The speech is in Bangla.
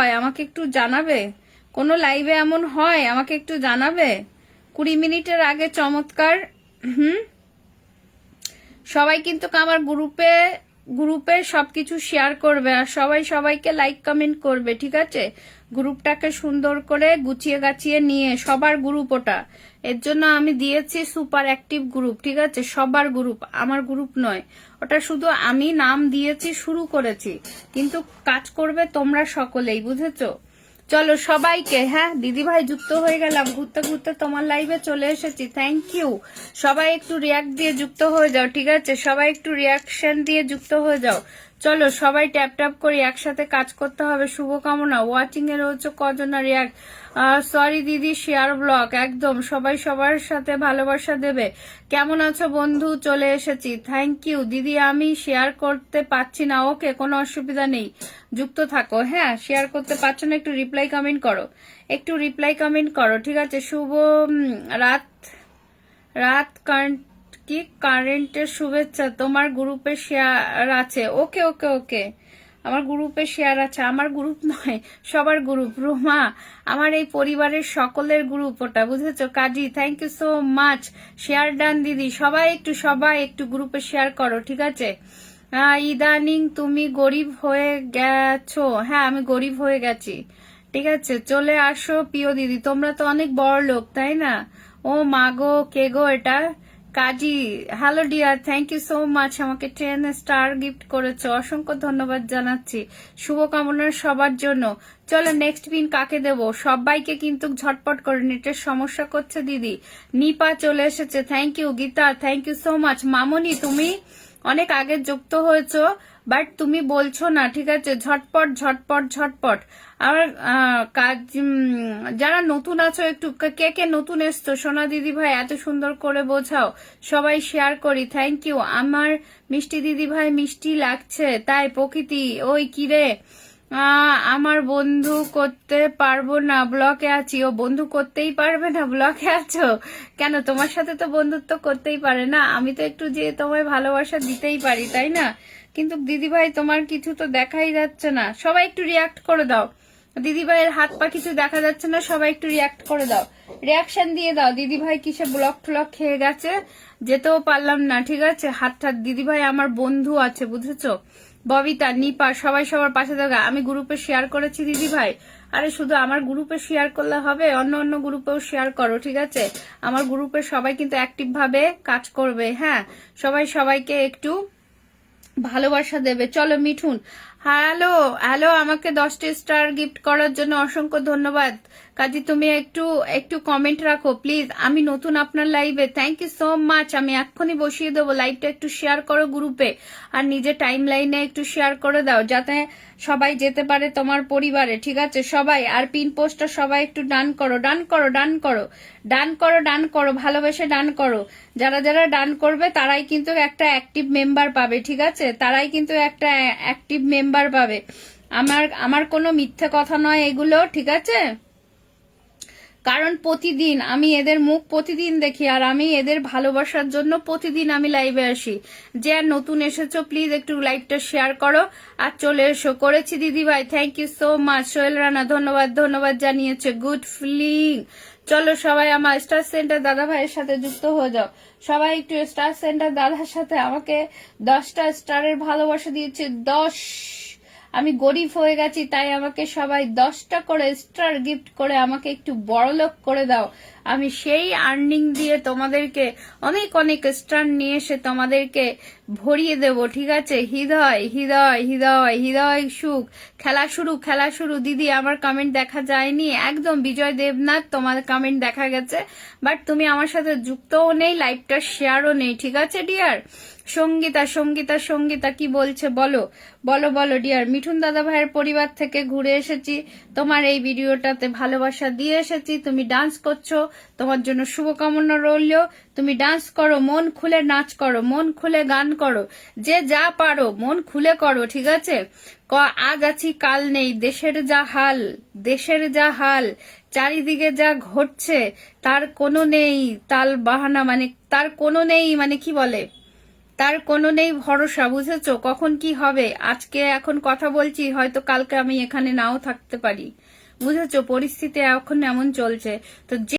হয় আমাকে একটু জানাবে? কোনো লাইভে এমন হয় আমাকে একটু জানাবে? 20 মিনিটের আগে চমৎকার। সবাই কিন্তু আমার গ্রুপে সবকিছু শেয়ার করবে, আর সবাই সবাইকে লাইক কমেন্ট করবে, ঠিক আছে? গ্রুপটাকে সুন্দর করে গুছিয়ে গাছিয়ে নিয়ে, সবার গ্রুপ ওটা, এর জন্য আমি দিয়েছি সুপার অ্যাক্টিভ গ্রুপ, ঠিক আছে? সবার গ্রুপ, আমার গ্রুপ নয় ওটা, শুধু আমি নাম দিয়েছি, শুরু করেছি, কিন্তু কাজ করবে তোমরা সকলেই, বুঝেছো? চলো সবাইকে, হ্যাঁ দিদি ভাই যুক্ত হয়ে গেলাম, ঘুরতে ঘুরতে তোমার লাইভে চলে এসেছি, থ্যাংক ইউ। সবাই একটু রিয়াক্ট দিয়ে যুক্ত হয়ে যাও, ঠিক আছে? সবাই একটু রিয়াকশন দিয়ে যুক্ত হয়ে যাও। চলো সবাই ট্যাপ ট্যাপ করি, একসাথে কাজ করতে হবে। শুভকামনা। ওয়াচিং এ রয়েছে কজন রিয়াক্ট? সরি দিদি, শেয়ার ব্লক একদম। সবাই সবার সাথে ভালোবাসা দেবে। কেমন আছো বন্ধু? চলে এসেছি, থ্যাংক ইউ দিদি। আমি শেয়ার করতে পারছি না, ওকে কোনো অসুবিধা নেই, যুক্ত থাকো। হ্যাঁ, শেয়ার করতে পারছো না, একটু রিপ্লাই কমেন্ট করো, একটু রিপ্লাই কমেন্ট করো, ঠিক আছে? শুভ রাত রাত কি কারেন্টের শুভেচ্ছা। তোমার গ্রুপে শেয়ার আছে? ওকে ওকে ওকে, আমার গ্রুপে শেয়ার আছে, আমার গ্রুপ নয়, সবার গ্রুপ। রোমা, আমার এই পরিবারের সকলের গ্রুপ ওটা, বুঝেছো? Kazi, thank you so much. Share done দিদি। সবাই একটু গ্রুপে শেয়ার করো, ঠিক আছে? ইদানিং তুমি গরিব হয়ে গেছো। হ্যাঁ, আমি গরিব হয়ে গেছি, ঠিক আছে? চলে আসো প্রিয় দিদি, তোমরা তো অনেক বড় লোক, তাই না? ও মাগো, কে গো এটা? Kazi, hello dear, thank you so much, আমাকে 10 স্টার গিফট করেছো, অসংখ্য ধন্যবাদ জানাচ্ছি। শুভকামনা সবার জন্য। চলো নেক্সট পিন কাকে দেব? সবাইকে কিন্তু ঝটপট করে, নেটের সমস্যা করছে দিদি। নিপা চলে এসেছে, thank you. Gita, thank you so much. Mamoni, তুমি অনেক আগে যুক্ত হয়েছো, বাট তুমি বলছো না, ঠিক আছে? ঝটপট ঝটপট ঝটপট। আমার কাজ, যারা নতুন আছো একটু, কে কে নতুন এসছো? সোনা দিদি ভাই এত সুন্দর করে বোঝাও, সবাই শেয়ার করি, থ্যাংক ইউ। আমার মিষ্টি দিদি ভাই মিষ্টি লাগছে, তাই প্রকৃতি। ওই কিরে, আমার বন্ধু করতে পারবো না, ব্লকে আছি। ও বন্ধু করতেই পারবে না, ব্লকে আছো কেন? তোমার সাথে তো বন্ধুত্ব করতেই পারে না, আমি তো একটু যে তোমায় ভালোবাসা দিতেই পারি, তাই না? কিন্তু দিদি ভাই তোমার কিছু তো দেখাই যাচ্ছে না, সবাই একটু রিয়াক্ট করে দাও। দিদি ভাইয়ের হাত পা কিছু দেখা যাচ্ছে না, সবাই একটু রিয়াক্ট করে দাও, রিয়াকশন দিয়ে দাও। দিদি ভাই কিসে ব্লক ট্লক খেয়ে গেছে, যেতেও পারলাম না, ঠিক আছে? হাত দিদি ভাই আমার বন্ধু আছে, বুঝেছো? ববিতা, নিপা, সবাই সবার পাশে থাকা। আমি গ্রুপে শেয়ার করেছি দিদি ভাই। আরে শুধু আমার গ্রুপে শেয়ার করলে হবে, অন্য অন্য গ্রুপেও শেয়ার করো, ঠিক আছে? আমার গ্রুপে সবাই কিন্তু অ্যাক্টিভ ভাবে কাজ করবে। হ্যাঁ, সবাই সবাইকে একটু ভালোবাসা দেবে। চলো মিঠুন, হ্যালো হ্যালো, আমাকে 10টা স্টার গিফট করার জন্য অসংখ্য ধন্যবাদ। কাজী, তুমি একটু একটু কমেন্ট রাখো প্লিজ, আমি নতুন আপনার লাইভে, থ্যাংক ইউ সো মাচ। আমি এক্ষুনি বসিয়ে দেবো লাইভটা, একটু শেয়ার করো গ্রুপে, আর নিজের টাইম লাইনে একটু শেয়ার করে দাও, যাতে সবাই যেতে পারে তোমার পরিবারে, ঠিক আছে? সবাই, আর পিন পোস্টটা সবাই একটু ডান করো, ডান করো, ডান করো, ডান করো, ডান করো, ভালোবেসে ডান করো। যারা যারা ডান করবে তারাই কিন্তু একটা অ্যাক্টিভ মেম্বার পাবে, ঠিক আছে? তারাই কিন্তু একটা অ্যাক্টিভ মেম্বার পাবে। আমার আমার কোনো মিথ্যে কথা নয় এগুলো, ঠিক আছে? কারণ প্রতিদিন আমি এদের মুখ প্রতিদিন দেখি, আর আমি এদের ভালোবাসার জন্য প্রতিদিন আমি লাইভে আসি। যে আর নতুন এসেছো প্লিজ একটু লাইভটা শেয়ার করো আর চলে এসো। করেছি দিদি ভাই, thank you so much. Sohel Rana, ধন্যবাদ ধন্যবাদ জানিয়েছে, গুড ফিলিং। চলো সবাই আমার স্টার সেন্টার দাদা ভাইয়ের সাথে যুক্ত হয়ে যাও। সবাই একটু স্টার সেন্টার দাদার সাথে আমাকে 10টা স্টারের ভালোবাসা দিয়েছে, 10। আমি গরিব হয়ে গেছি, তাই আমাকে সবাই 10টা করে স্টার গিফট করে আমাকে একটু বড়লোক করে দাও। আমি সেই আর্নিং দিয়ে তোমাদেরকে অনেক অনেক স্টার নিয়ে এসে তোমাদেরকে ভরিয়ে দেব, ঠিক আছে? হৃদয় হৃদয় হৃদয় হৃদয় সুখ। খেলা শুরু, খেলা শুরু। দিদি আমার কমেন্ট দেখা যায়নি একদম, বিজয় দেবনাথ তোমার কমেন্ট দেখা গেছে, বাট তুমি আমার সাথে যুক্তও নেই, লাইভটা শেয়ারও নেই, ঠিক আছে ডিয়ার? সঙ্গীতা সঙ্গীতা সঙ্গীতা কি বলছে বলো, বলো বলো ডিয়ার। মিঠুন দাদা ভাইয়ের পরিবার থেকে ঘুরে এসেছি, তোমার এই ভিডিওটাতে ভালোবাসা দিয়ে এসেছি, তুমি ডান্স করছো, তোমার জন্য শুভকামনা রইল। তুমি ডান্স করো, মন খুলে নাচ করো, মন খুলে গান করো, যে যা পারো মন খুলে করো, ঠিক আছে? আজ আছি কাল নেই, দেশের যা হাল, দেশের যা হাল, চারিদিকে যা ঘটছে তার কোনো নেই তাল বাহানা, মানে তার কোনো নেই, মানে কি বলে, তার কোনো নেই ভরসা, বুঝেছো? কখন কি হবে, আজকে এখন কথা বলছি, হয়তো কালকে আমি এখানে নাও থাকতে পারি, বুঝেছো? পরিস্থিতি এখন এমন চলছে। তো